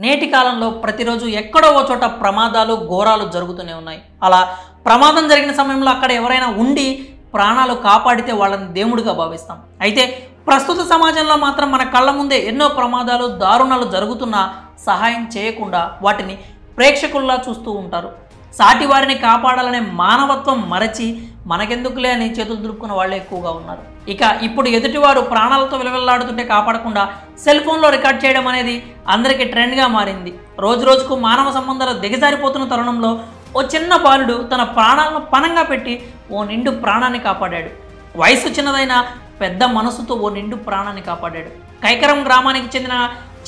నేటి కాలంలో ప్రతిరోజు ఎక్కడో ఓ చోట ప్రమాదాలు ఘోరాలు జరుగుతూనే ఉన్నాయి. అలా ప్రమాదం జరిగిన సమయంలో అక్కడ ఎవరైనా ఉండి ప్రాణాలు కాపాడితే వాళ్ళని దేవుడిగా భావిస్తాం. అయితే ప్రస్తుత సమాజంలో మాత్రం మన కళ్ళ ముందే ఎన్నో ప్రమాదాలు దారుణాలు జరుగుతున్నా సహాయం చేయకుండా వాటిని ప్రేక్షకుల్లా చూస్తూ ఉంటారు. సాటి వారిని కాపాడాలనే మానవత్వం మరచి మనకెందుకులే అని చేతులు దులుపుకున్న వాళ్ళే ఎక్కువగా ఉన్నారు. ఇక ఇప్పుడు ఎదుటివారు ప్రాణాలతో విలవిల్లాడుతుంటే కాపాడకుండా సెల్ ఫోన్లో రికార్డ్ చేయడం అనేది అందరికీ ట్రెండ్గా మారింది. రోజు రోజుకు మానవ సంబంధాలు దిగజారిపోతున్న తరుణంలో ఓ చిన్న బాలుడు తన ప్రాణాలను పణంగా పెట్టి ఓ నిండు ప్రాణాన్ని కాపాడాడు. వయసు చిన్నదైనా పెద్ద మనసుతో ఓ నిండు ప్రాణాన్ని కాపాడాడు. కైకరం గ్రామానికి చెందిన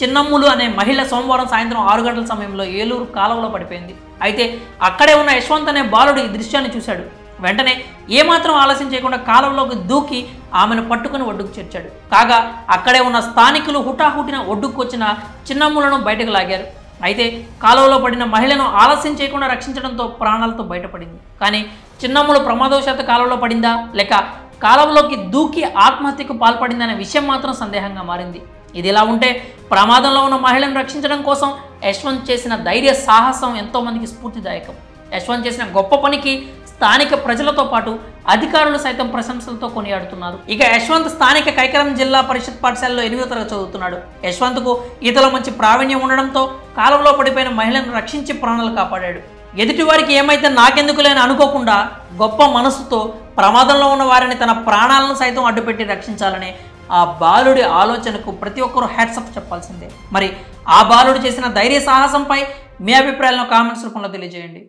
చిన్నమ్ములు అనే మహిళ సోమవారం సాయంత్రం 6 గంటల సమయంలో ఏలూరు కాలువలో పడిపోయింది. అయితే అక్కడే ఉన్న యశ్వంత్ అనే బాలుడు ఈ దృశ్యాన్ని చూశాడు. వెంటనే ఏమాత్రం ఆలస్యం చేయకుండా కాలువలోకి దూకి ఆమెను పట్టుకుని ఒడ్డుకు చేర్చాడు. కాగా అక్కడే ఉన్న స్థానికులు హుటాహుటిన ఒడ్డుకు వచ్చిన చిన్నమ్ములను బయటకు లాగారు. అయితే కాలువలో పడిన మహిళను ఆలస్యం చేయకుండా రక్షించడంతో ప్రాణాలతో బయటపడింది. కానీ చిన్నమ్ములు ప్రమాదవశాత్తు కాలువలో పడిందా లేక కాలువలోకి దూకి ఆత్మహత్యకు పాల్పడిందనే విషయం మాత్రం సందేహంగా మారింది. ఇది ఇలా ఉంటే ప్రమాదంలో ఉన్న మహిళను రక్షించడం కోసం యశ్వంత్ చేసిన ధైర్య సాహసం ఎంతోమందికి స్ఫూర్తిదాయకం. యశ్వంత్ చేసిన గొప్ప పనికి స్థానిక ప్రజలతో పాటు అధికారులు సైతం ప్రశంసలతో కొనియాడుతున్నారు. ఇక యశ్వంత్ స్థానిక కైకరం జిల్లా పరిషత్ పాఠశాలలో 8వ తరగతి చదువుతున్నాడు. యశ్వంత్కు ఈతలో మంచి ప్రావీణ్యం ఉండడంతో కాలువలో పడిపోయిన మహిళను రక్షించి ప్రాణాలు కాపాడాడు. ఎదుటివారికి ఏమైతే నాకెందుకులే అని అనుకోకుండా గొప్ప మనసుతో ప్రమాదంలో ఉన్న వారిని తన ప్రాణాలను సైతం అడ్డుపెట్టి రక్షించాలనే ఆ బాలుడి ఆలోచనకు ప్రతి ఒక్కరూ హ్యాట్సప్ చెప్పాల్సిందే. మరి ఆ బాలుడు చేసిన ధైర్య సాహసంపై మీ అభిప్రాయాలను కామెంట్స్ రూపంలో తెలియజేయండి.